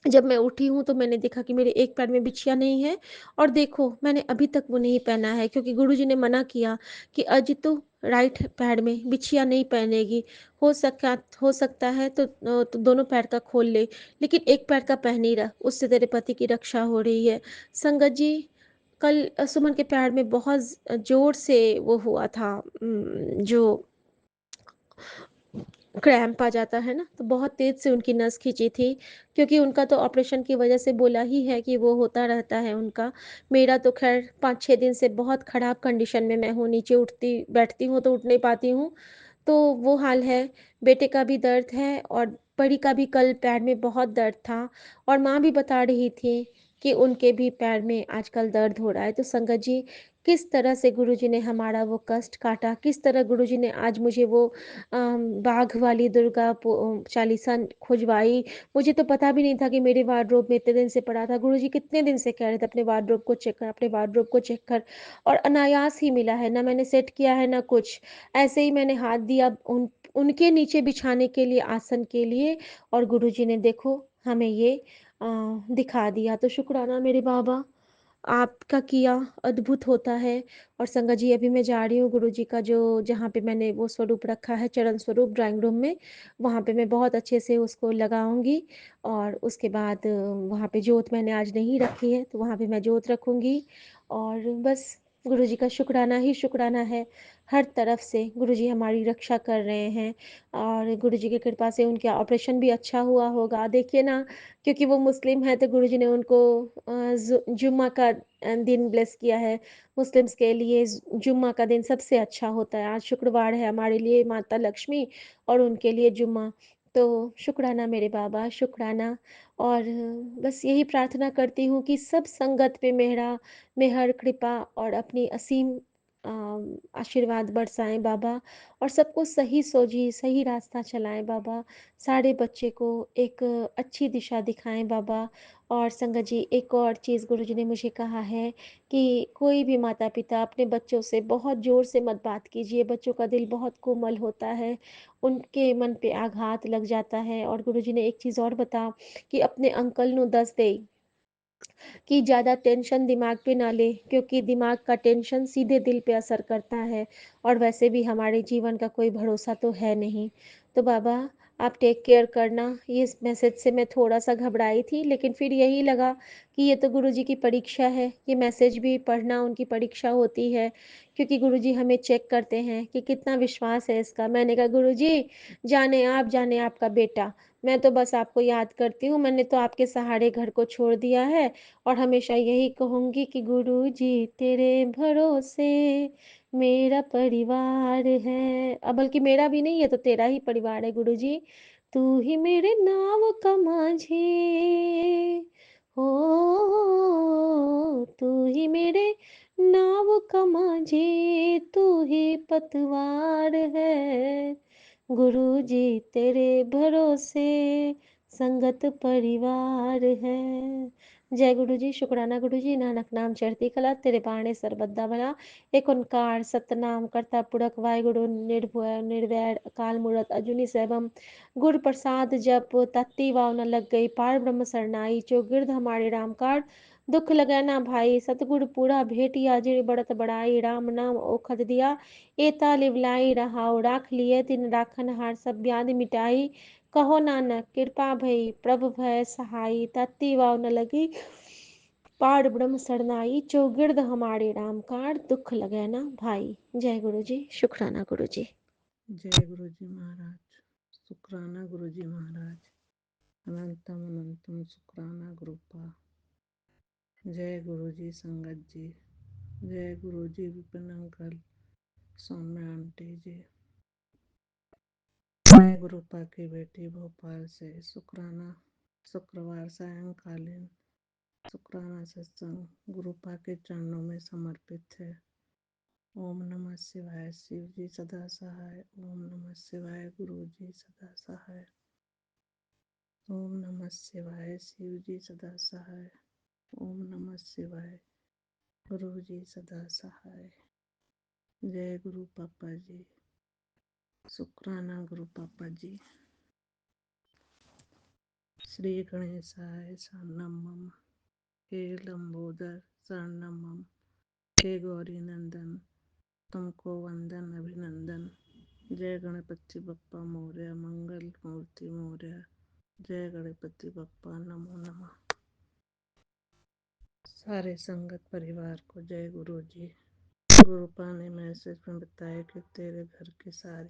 जब मैं उठी हूँ तो मैंने देखा कि मेरे एक पैर में बिछिया नहीं है। और देखो मैंने अभी तक वो नहीं पहना है, क्योंकि गुरुजी ने मना किया कि अज तो राइट पैर में बिछिया नहीं पहनेगी। हो सकता है तो दोनों पैर का खोल ले, लेकिन एक पैर का पहन ही रह, उससे तेरे पति की रक्षा हो रही है। संगत जी, कल सुमन के पैर में बहुत जोर से वो हुआ था, जो क्रैम्प आ जाता है ना, तो बहुत तेज़ से उनकी नस खींची थी, क्योंकि उनका तो ऑपरेशन की वजह से बोला ही है कि वो होता रहता है उनका। मेरा तो ख़ैर 5-6 दिन से बहुत ख़राब कंडीशन में मैं हूँ, नीचे उठती बैठती हूँ तो उठ नहीं पाती हूँ। तो वो हाल है। बेटे का भी दर्द है और बड़ी का भी कल पैर में बहुत दर्द था। और माँ भी बता रही थी कि उनके भी पैर में आजकल दर्द हो रहा है। तो संगत जी, किस तरह से गुरुजी ने हमारा वो कष्ट काटा, किस तरह गुरुजी ने आज मुझे वो बाघ वाली चालीसा खुजवाई। मुझे तो पता भी नहीं था कि मेरे वार्डरोब में इतने दिन से पड़ा था। गुरुजी कितने दिन से कह रहे थे अपने वार्डरोब को चेक कर, अपने वार्डरोब को चेक कर। और अनायास ही मिला है, ना मैंने सेट किया है ना कुछ। ऐसे ही मैंने हाथ दिया उनके नीचे बिछाने के लिए, आसन के लिए, और गुरुजी ने देखो हमें ये अ, दिखा दिया। तो शुक्राना मेरे बाबा, आपका किया अद्भुत होता है। और संगत जी, अभी मैं जा रही हूँ गुरुजी का जो जहाँ पे मैंने वो स्वरूप रखा है, चरण स्वरूप ड्राइंग रूम में, वहाँ पे मैं बहुत अच्छे से उसको लगाऊंगी। और उसके बाद वहाँ पे जोत मैंने आज नहीं रखी है, तो वहाँ पे मैं जोत रखूंगी। और बस गुरुजी का शुक्राना ही शुक्राना है। हर तरफ से गुरुजी हमारी रक्षा कर रहे हैं। और गुरुजी की कृपा से उनका ऑपरेशन भी अच्छा हुआ होगा, देखिए ना। क्योंकि वो मुस्लिम है तो गुरुजी ने उनको जुम्मा का दिन ब्लेस किया है। मुस्लिम्स के लिए जुम्मा का दिन सबसे अच्छा होता है। आज शुक्रवार है हमारे लिए, माता लक्ष्मी, और उनके लिए जुम्मा। तो शुक्राना मेरे बाबा, शुक्राना। और बस यही प्रार्थना करती हूँ कि सब संगत पे मेहर कृपा और अपनी असीम अ, आशीर्वाद बरसाएं बाबा। और सबको सही सोझी सही रास्ता चलाएं बाबा। सारे बच्चे को एक अच्छी दिशा दिखाएं बाबा। और संगत जी, एक और चीज़ गुरुजी ने मुझे कहा है कि कोई भी माता पिता अपने बच्चों से बहुत ज़ोर से मत बात कीजिए, बच्चों का दिल बहुत कोमल होता है, उनके मन पे आघात लग जाता है। और गुरुजी ने एक चीज़ और बता कि अपने अंकल नु दस दे कि ज़्यादा टेंशन दिमाग पे ना ले, क्योंकि दिमाग का टेंशन सीधे दिल पे असर करता है। और वैसे भी हमारे जीवन का कोई भरोसा तो है नहीं। तो बाबा, आप टेक केयर करना। ये इस मैसेज से मैं थोड़ा-सा घबराई थी, लेकिन फिर यही लगा कि ये तो गुरुजी की परीक्षा है, ये मैसेज भी पढ़ना उनकी परीक्षा होती है, क्योंकि गुरुजी हमें चेक करते हैं कि कितना विश्वास है इसका। मैंने कहा, गुरुजी, जाने आपका बेटा, मैं तो बस आपको याद करती हूँ, मैंने तो आपके सहारे घर को छोड़ दिया है और हमेशा यही कहूँगी कि गुरुजी तेरे भरोसे मेरा परिवार है। बल्कि मेरा भी नहीं, ये तो तेरा ही परिवार है गुरुजी। तू ही मेरे नाव का माझी, हो तू ही मेरे नाव का माझी, तू ही पतवार है। गुरुजी तेरे भरोसे संगत परिवार है। जय गुरु जी, शुक्राना गुरु जी, नानक नाम चढ़ती कला, तेरे बाणे सरबद्दा भला। एक ओंकार सतनाम करता पुरख वाहिगुरु निर्भय निर्वैर अकाल मूरत अजूनी सैभम। गुर प्रसाद जप तत्ती वाव न लग गई, पार ब्रह्म सरनाई, जो गिरध हमारे राम काज, दुख लगे ना भाई, सतगुरु पूरा भेटिया, जिन बढ़त बढ़ाई, राम नाम ओखद दिया, एता लिवलाई रहाओ, राख लिए तिन राखन हार, सब व्याधि मिटाई। कहो नानक कृपा भई, प्रभु भय सहाई, तत्ती वाव न लगी, पार ब्रह्म सरनाई, चौगिर्द हमारे राम कार, दुख लगे ना भाई। जय गुरु जी, शुक्राना गुरु जी। जय गुरु जी महाराज, शुक्राना गुरु जी महाराज, अनंतम अनंतम शुक्राना गुरुपा। जय गुरु जी संगत जी, जय गुरु जी विपिन अंकल, सौम्या आंटी जी। मैं गुरुपा की बेटी भोपाल से शुक्राना शुक्रवार सायंकालीन शुक्राना सत्संग गुरुपा के चरणों में समर्पित है। ओम नमः शिवाय, शिव जी सदा सहाय। ओम नमः शिवाय, गुरु जी सदा सहाय। ओम नमः शिवाय, शिव जी सदा सहाय। ओम नमः शिवाय, गुरु जी सदा सहाय। जय गुरु पापा जी, शुक्राना गुरु पापा जी। श्री गणेशाय शरणम, हे लंबोदर शरणम, हे गौरी नंदन, तुमको वंदन अभिनंदन। जय गणपति बप्पा मोरया, मंगल मूर्ति मोरया। जय गणपति बप्पा, नमो नमः। सारे संगत परिवार को जय गुरु जी। गुरुपा ने मैसेज में बताया कि तेरे घर की सारी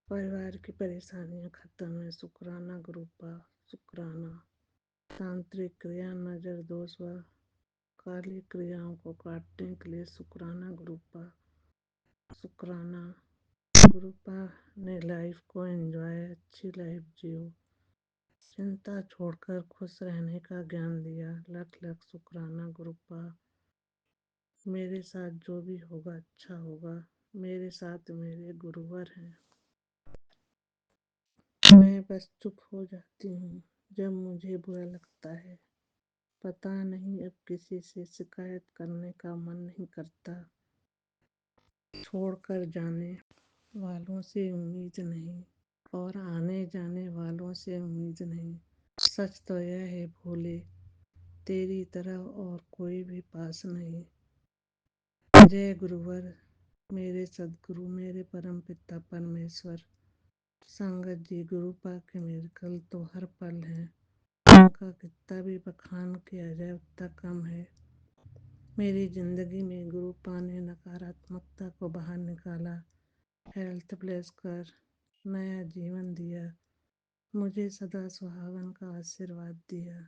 परिवार की परेशानियां खत्म है। शुक्राना गुरुपा, शुक्राना। तांत्रिक क्रिया, नजर दोष व काली क्रियाओं को काटने के लिए शुक्राना गुरुपा, शुक्राना। गुरुपा ने लाइफ को एंजॉय, अच्छी लाइफ जियो, चिंता छोड़कर खुश रहने का ज्ञान दिया। लख लख शुक्राना गुरुपा। मेरे साथ जो भी होगा अच्छा होगा। मेरे साथ मेरे गुरुवर हैं। मैं बस चुप हो जाती हूँ जब मुझे बुरा लगता है। पता नहीं अब किसी से शिकायत करने का मन नहीं करता। छोड़कर जाने वालों से उम्मीद नहीं और आने जाने वालों से उम्मीद नहीं। सच तो यह है भोले, तेरी तरह और कोई भी पास नहीं। जय गुरुवर, मेरे सदगुरु, मेरे परम पिता परमेश्वर। संगत जी, गुरुपा के मिरेकल तो हर पल हैं। उनका कितना भी बखान किया जाए उतना कम है। मेरी जिंदगी में गुरुपा ने नकारात्मकता को बाहर निकाला, हेल्थ ब्लेस कर नया जीवन दिया, मुझे सदा सुहागन का आशीर्वाद दिया।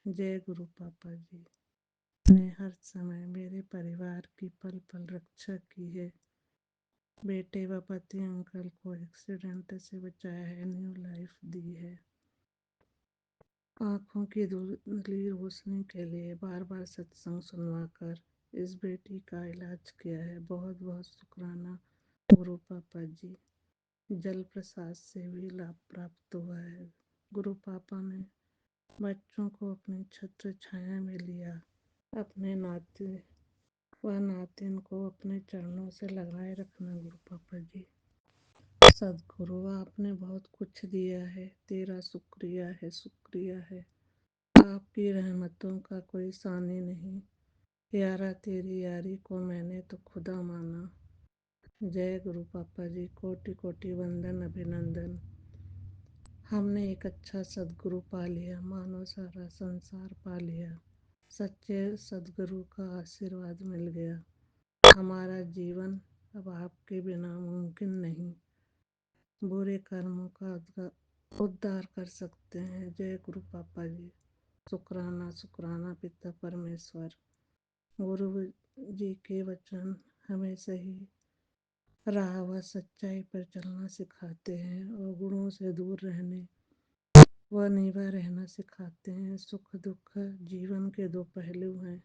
जय गुरु पापा जी ने हर समय मेरे परिवार की पल पल रक्षा की है। बेटे व पति अंकल को एक्सीडेंट से बचाया है, न्यू लाइफ दी है। आँखों की धुंधली रोशनी के लिए बार बार सत्संग सुनवा कर इस बेटी का इलाज किया है। बहुत बहुत शुक्राना गुरु पापा जी। जल प्रसाद से भी लाभ प्राप्त हुआ है। गुरु पापा ने बच्चों को अपनी छत्र छाया में लिया। अपने नाते व नातिन को अपने चरणों से लगाए रखना गुरु पापा जी। सदगुरु, आपने बहुत कुछ दिया है, तेरा शुक्रिया है, शुक्रिया है। आपकी रहमतों का कोई सानी नहीं। यारा तेरी यारी को मैंने तो खुदा माना। जय गुरु पापा जी, कोटि कोटि वंदन अभिनंदन। हमने एक अच्छा सदगुरु पा लिया, मानो सारा संसार पा लिया। सच्चे सदगुरु का आशीर्वाद मिल गया। हमारा जीवन अब आपके बिना मुमकिन नहीं। बुरे कर्मों का उद्धार कर सकते हैं। जय गुरु पापा जी। शुक्राना शुक्राना पिता परमेश्वर। गुरु जी के वचन हमें सही राह व सच्चाई पर चलना सिखाते हैं और गुणों से दूर रहने व नीवा रहना सिखाते हैं। सुख दुख जीवन के दो पहलू हैं।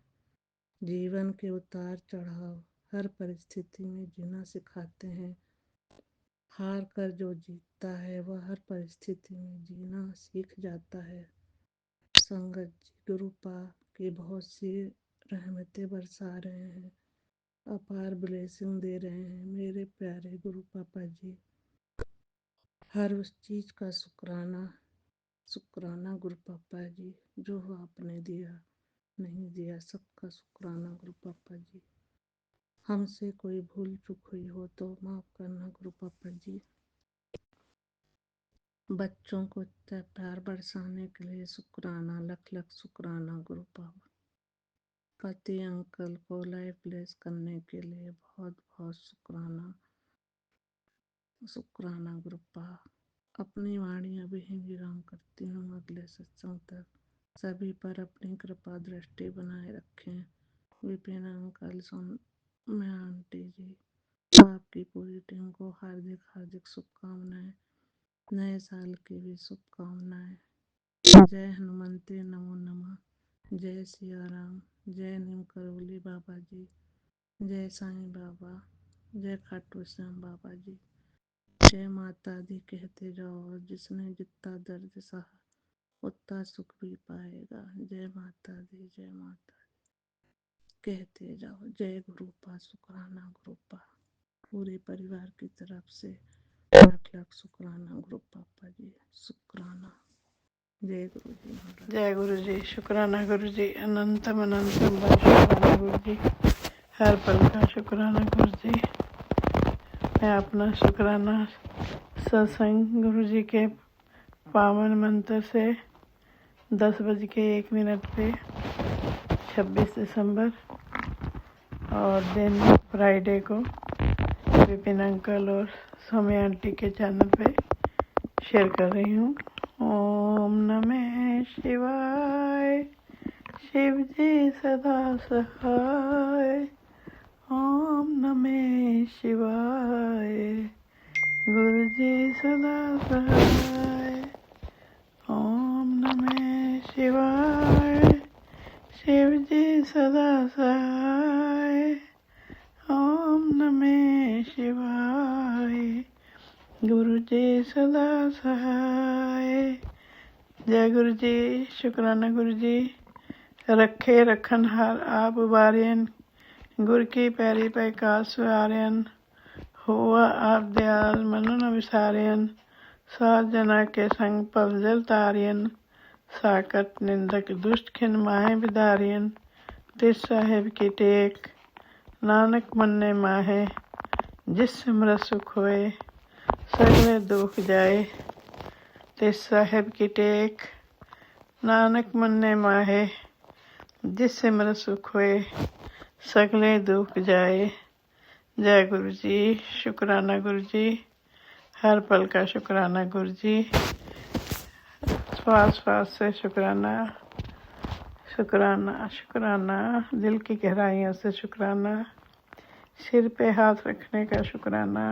जीवन के उतार चढ़ाव हर परिस्थिति में जीना सिखाते हैं। हार कर जो जीतता है वह हर परिस्थिति में जीना सीख जाता है। संगत जी गुरु पा की बहुत सी रहमतें बरसा रहे हैं, अपार ब्लेसिंग दे रहे हैं। मेरे प्यारे गुरु पापा जी, हर उस चीज का शुक्राना गुरु पापा जी जो आपने दिया नहीं दिया, सबका शुक्राना गुरु पापा जी। हमसे कोई भूल चूक हुई हो तो माफ करना गुरु पापा जी। बच्चों को प्यार बरसाने के लिए शुक्राना, लख लख शुक्राना गुरु पापा। पति अंकल को लाइफ ब्लेस करने के लिए बहुत बहुत शुक्राना शुक्राना गुरु पापा। अपनी वाणी अभी ही विराम करती हूँ। अगले सत्संग तक सभी पर अपनी कृपा दृष्टि बनाए रखें। विपिन अंकल, सोम्या आंटी जी, आपकी पूरी टीम को हार्दिक हार्दिक शुभकामनाएं। नए साल की भी शुभकामनाएं। जय हनुमंते नमो नमः। जय सिया राम। जय नीम करोली बाबा जी। जय साईं बाबा। जय खाटू श्याम बाबा जी। जय माता दी कहते जाओ और जिसने जितना दर्द सहा उतना सुख भी पाएगा। जय माता दी, जय माता दी कहते जाओ। जय गुरु पा, शुक्राना गुरु पा। पूरे परिवार की तरफ से लाख लाख शुक्राना गुरु पापा जी। शुक्राना। जय गुरु जी महाराज। जय गुरु जी। शुक्राना गुरु जी। अनंतम अनंतम बार शुक्राना गुरु जी। हर पल का शुक्राना गुरु जी। मैं अपना शुक्राना सत्संग गुरु जी के पावन मंत्र से 10:01 पे 26 दिसंबर और दिन फ्राइडे को विपिन अंकल और सोम्या आंटी के चैनल पे शेयर कर रही हूँ। ओम नमः शिवाय। शिव जी सदा सहाय। ओम नमः शिवाय। गुरु जी सदा सहाय। ओम नमः शिवाय। शिव जी सदा सहाय। ओम नमः शिवाय। गुरु जी सदा सहाय। जय गुरु जी। शुक्राना गुरु जी। रखे रखनहार आप उबारियन, गुर की पैरी पे कास आर्यन। हुआ आप दयाल मनो न विसारियन, सात जना के संग पल जल तारियन। साकट निंदक दुष्ट खिन माहे बिदारियन, तिस साहेब की टेक नानक मन्ने माहे। जिस सिमरत सुख होए सगले दुख जाए, तिस साहेब की टेक नानक मन्ने माहे। जिस सिमरत सुख होए सगले दुख जाए। जय गुरु जी। शुक्राना गुरु जी। हर पल का शुक्राना गुरु जी। श्वास श्वास से शुक्राना शुक्राना शुक्राना। दिल की गहराइयों से शुक्राना। सिर पे हाथ रखने का शुक्राना।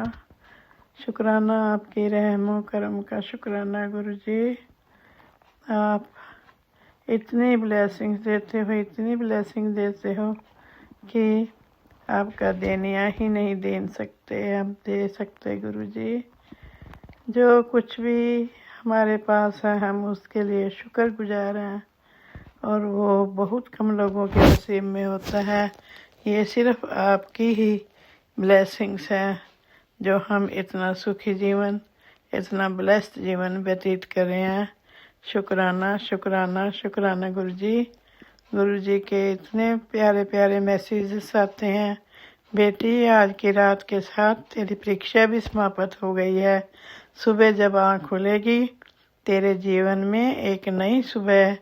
शुक्राना आपकी रहमो करम का शुक्राना गुरु जी। आप इतनी ब्लेसिंग्स देते हो, इतनी ब्लेसिंग देते हो कि आपका देनिया ही नहीं दे सकते, हम दे सकते गुरु जी। जो कुछ भी हमारे पास है हम उसके लिए शुक्रगुजार हैं और वो बहुत कम लोगों के नसीब में होता है। ये सिर्फ आपकी ही ब्लेसिंग्स हैं जो हम इतना सुखी जीवन, इतना ब्लेस्ड जीवन व्यतीत कर रहे हैं। शुक्राना शुक्राना शुक्राना गुरु जी। गुरु जी के इतने प्यारे प्यारे मैसेजेस आते हैं। बेटी आज की रात के साथ तेरी परीक्षा भी समाप्त हो गई है। सुबह जब आँख खुलेगी तेरे जीवन में एक नई सुबह,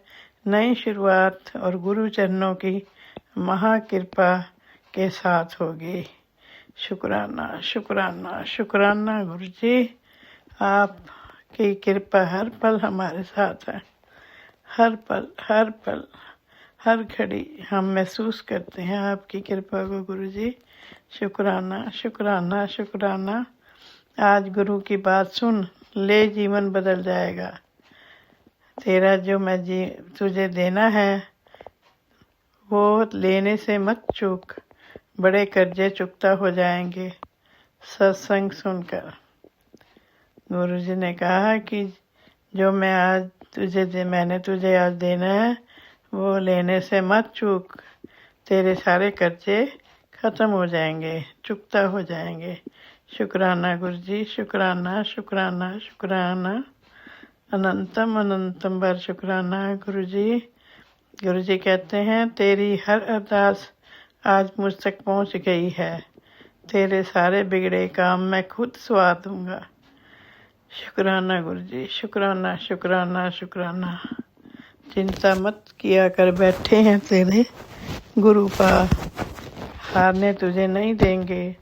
नई शुरुआत और गुरु चरणों की महाकृपा के साथ होगी। शुक्राना शुक्राना शुक्राना गुरु जी, आपकी कृपा हर पल हमारे साथ है। हर पल हर घड़ी हम महसूस करते हैं आपकी कृपा को गुरु जी। शुक्राना शुक्राना शुक्राना। आज गुरु की बात सुन ले, जीवन बदल जाएगा तेरा। जो मैं तुझे देना है वो लेने से मत चूक, बड़े कर्जे चुकता हो जाएंगे सत्संग सुनकर। गुरु जी ने कहा कि जो मैंने तुझे आज देना है वो लेने से मत चूक, तेरे सारे कर्जे खत्म हो जाएंगे, चुकता हो जाएंगे। शुक्राना गुरु जी, शुक्राना शुक्राना शुक्राना। अनंतम अनंतम बार शुक्राना गुरु जी। गुरु जी कहते हैं तेरी हर अरदास आज मुझ तक पहुंच गई है, तेरे सारे बिगड़े काम मैं खुद सवार दूंगा। शुक्राना गुरु जी, शुक्राना शुक्राना शुक्राना। चिंता मत किया कर बैठे हैं तेरे गुरु पा, हारने तुझे नहीं देंगे,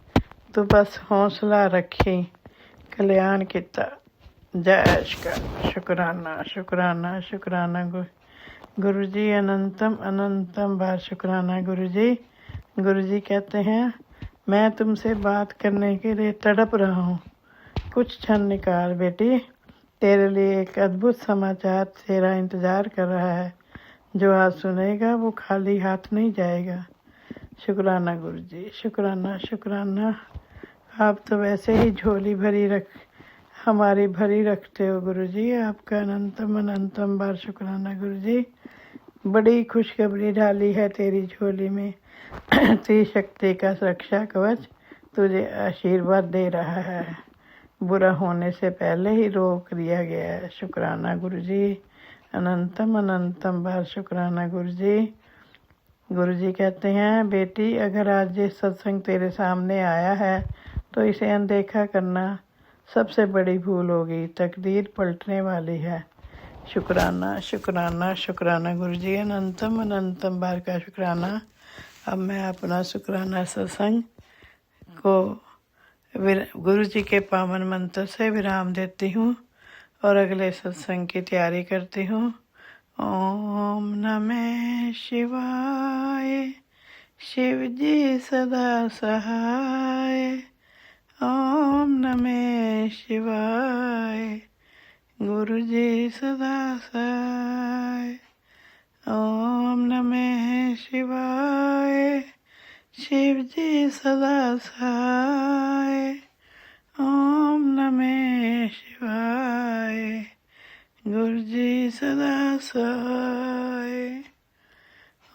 तो बस हौसला रखी, कल्याण किता जय का। शुक्राना शुक्राना शुक्राना गुरु जी। अनंतम अनंतम बार शुक्राना गुरु जी। गुरु जी कहते हैं मैं तुमसे बात करने के लिए तड़प रहा हूँ, कुछ क्षण निकाल बेटी, तेरे लिए एक अद्भुत समाचार तेरा इंतजार कर रहा है। जो आज सुनेगा वो खाली हाथ नहीं जाएगा। शुक्राना गुरु जी, शुक्राना शुक्राना। आप तो वैसे ही झोली हमारी भरी रखते हो गुरु जी। आपका अनंतम अनंतम बार शुक्राना गुरु जी। बड़ी खुशखबरी डाली है तेरी झोली में, त्रिशक्ति का रक्षा कवच तुझे आशीर्वाद दे रहा है, बुरा होने से पहले ही रोक दिया गया है। शुक्राना गुरु जी, अनंतम अनंतम बार शुक्राना गुरु जी। गुरु जी कहते हैं बेटी, अगर आज ये सत्संग तेरे सामने आया है तो इसे अनदेखा करना सबसे बड़ी भूल होगी, तकदीर पलटने वाली है। शुक्राना शुक्राना शुक्राना गुरु जी। अनंतम अनंतम बार का शुक्राना। अब मैं अपना शुक्राना सत्संग को गुरु जी के पावन मंत्र से विराम देती हूँ और अगले सत्संग की तैयारी करती हूँ। ओम नमः शिवाय, शिव जी सदा सहाय। ओम नमः शिवाय, गुरु जी सदा सहाय। ओम नमः शिवाय, शिव जी सदा सहाय। ओम नमः शिवाय, गुरु जी सदा सहाय।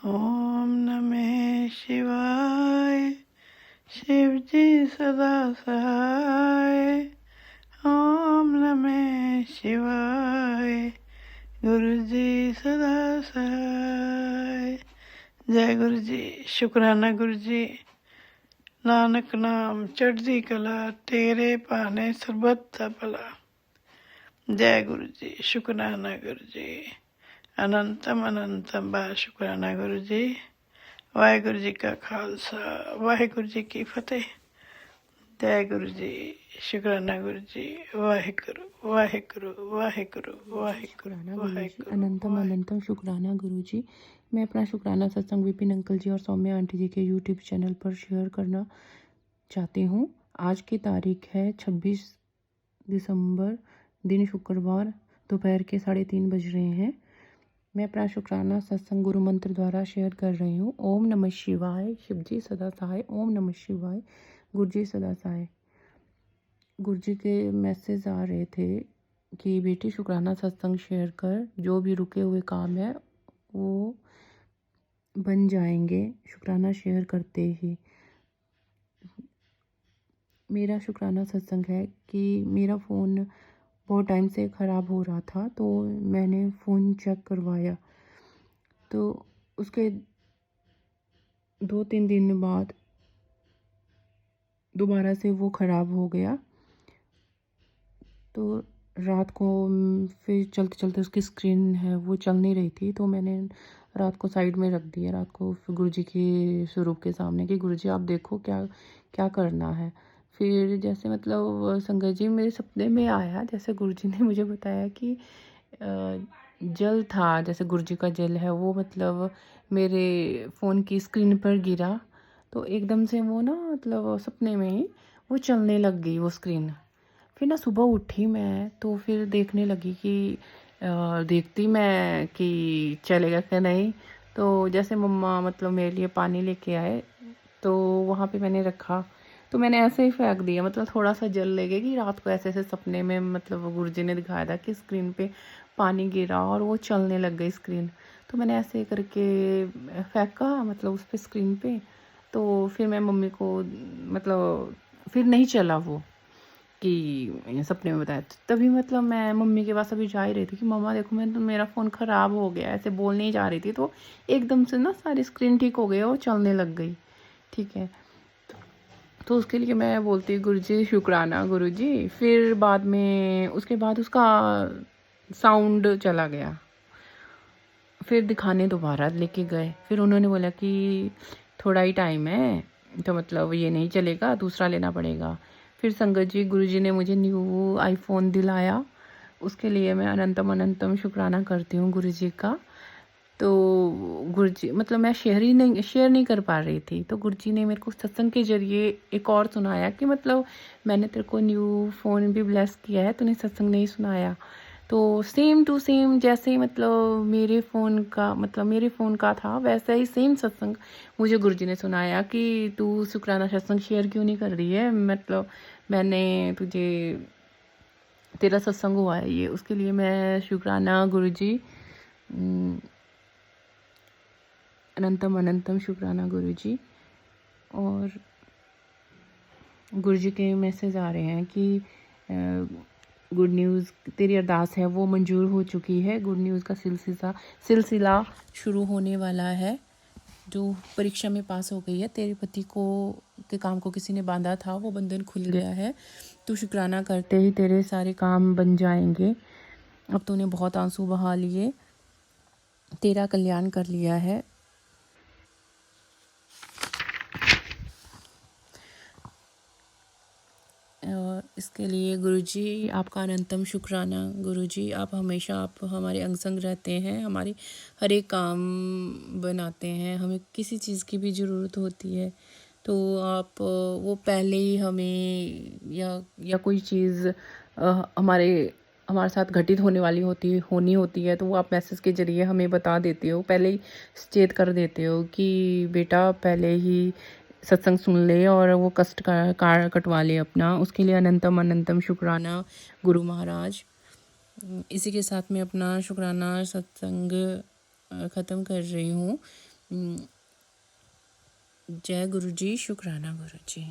ओम नमः शिवाय, शिव जी सदा सहाय। ओम नमः शिवाय, गुरु जी सदा सहाय। जय गुरु जी। शुक्राना गुरु जी। नानक नाम चढ़दी कला, तेरे पाने सरबत दा भला। जय गुरु जी। शुक्राना गुरु जी। अनंतम अनंतम बार शुक्राना गुरु जी। वाहिगुरु जी का खालसा, वाहिगुरु जी की फतेह। जय गुरु जी। शुक्राना गुरु जी। वाहिगुरु वाहिगुरु वाहिगुरु शुक्राना वाहिगुरु गुरु जी, वाहिगुरु। अनंतम अनंतम शुक्राना गुरु जी। मैं अपना शुक्राना सत्संग विपिन अंकल जी और सौम्या आंटी जी के यूट्यूब चैनल पर शेयर करना चाहती हूँ। आज की तारीख है 26 दिसंबर, दिन शुक्रवार, दोपहर के 3:30 बज रहे हैं। मैं अपना शुक्राना सत्संग गुरु मंत्र द्वारा शेयर कर रही हूँ। ओम नमः शिवाय, शिव जी सदा सहाय। ओम नमः शिवाय, गुरु जी सदा सहाय। गुरु जी के मैसेज आ रहे थे कि बेटी शुक्राना सत्संग शेयर कर, जो भी रुके हुए काम है वो बन जाएंगे शुक्राना शेयर करते ही। मेरा शुक्राना सत्संग है कि मेरा फ़ोन बहुत टाइम से ख़राब हो रहा था, तो मैंने फ़ोन चेक करवाया, तो उसके 2-3 दिन बाद दोबारा से वो ख़राब हो गया। तो रात को फिर चलते चलते उसकी स्क्रीन है वो चल नहीं रही थी, तो मैंने रात को साइड में रख दिया। रात को फिर गुरुजी के स्वरूप के सामने कि गुरुजी आप देखो क्या क्या करना है। फिर जैसे मतलब संगत जी मेरे सपने में आया, जैसे गुरुजी ने मुझे बताया कि जल था, जैसे गुरुजी का जल है वो मतलब मेरे फ़ोन की स्क्रीन पर गिरा, तो एकदम से वो ना मतलब सपने में ही वो चलने लग गई वो स्क्रीन। फिर ना सुबह उठी मैं तो फिर देखने लगी कि देखती मैं कि चलेगा क्या नहीं। तो जैसे मम्मा मतलब मेरे लिए पानी लेके आए तो वहाँ पे मैंने रखा, तो मैंने ऐसे ही फेंक दिया, मतलब थोड़ा सा जल लगे कि रात को ऐसे ऐसे सपने में मतलब गुरुजी ने दिखाया था कि स्क्रीन पे पानी गिरा और वो चलने लग गई स्क्रीन। तो मैंने ऐसे करके फेंका मतलब उस पे स्क्रीन पे, तो फिर मैं मम्मी को मतलब फिर नहीं चला वो कि सपने में बताया। तो तभी मतलब मैं मम्मी के पास अभी जा ही रही थी कि मम्मा देखो मैं तो मेरा फ़ोन ख़राब हो गया, ऐसे बोलने ही जा रही थी तो एकदम से ना सारी स्क्रीन ठीक हो गई और चलने लग गई। ठीक है, तो उसके लिए मैं बोलती गुरुजी शुक्राना गुरुजी। फिर बाद में उसके बाद उसका साउंड चला गया। फिर दिखाने दोबारा लेके गए, फिर उन्होंने बोला कि थोड़ा ही टाइम है तो मतलब ये नहीं चलेगा, दूसरा लेना पड़ेगा। फिर संगत जी गुरुजी ने मुझे न्यू आईफ़ोन दिलाया, उसके लिए मैं अनंतम अनंतम शुक्राना करती हूँ गुरुजी का। तो गुरुजी मतलब मैं शेयर नहीं कर पा रही थी, तो गुरुजी ने मेरे को सत्संग के ज़रिए एक और सुनाया कि मतलब मैंने तेरे को न्यू फ़ोन भी ब्लेस किया है, तूने सत्संग नहीं सुनाया। तो सेम टू सेम जैसे मतलब मेरे फ़ोन का था वैसा ही सेम सत्संग मुझे गुरुजी ने सुनाया कि तू शुक्राना सत्संग शेयर क्यों नहीं कर रही है, मतलब मैंने तुझे तेरा सत्संग हुआ है ये, उसके लिए मैं शुक्राना गुरुजी अनंतम अनंतम शुक्राना गुरुजी। और गुरुजी के मैसेज आ रहे हैं कि गुड न्यूज़, तेरी अरदास है वो मंजूर हो चुकी है। गुड न्यूज़ का सिलसिला शुरू होने वाला है। जो परीक्षा में पास हो गई है, तेरे पति को के काम को किसी ने बांधा था वो बंधन खुल गया है। तू शुक्राना करते ही तेरे सारे काम बन जाएंगे। अब तूने बहुत आंसू बहा लिए, तेरा कल्याण कर लिया है। इसके लिए गुरुजी आपका अनंतम शुक्राना। गुरुजी आप हमेशा आप हमारे अंग संग रहते हैं, हमारे हर एक काम बनाते हैं। हमें किसी चीज़ की भी ज़रूरत होती है तो आप वो पहले ही हमें या कोई चीज़ हमारे साथ घटित होनी होती है तो वो आप मैसेज के ज़रिए हमें बता देते हो, पहले ही सचेत कर देते हो कि बेटा पहले ही सत्संग सुन ले और वो कष्ट का कटवा ले अपना। उसके लिए अनंतम अनंतम शुक्राना गुरु महाराज। इसी के साथ मैं अपना शुक्राना सत्संग ख़त्म कर रही हूँ। जय गुरु जी, शुक्राना गुरु जी।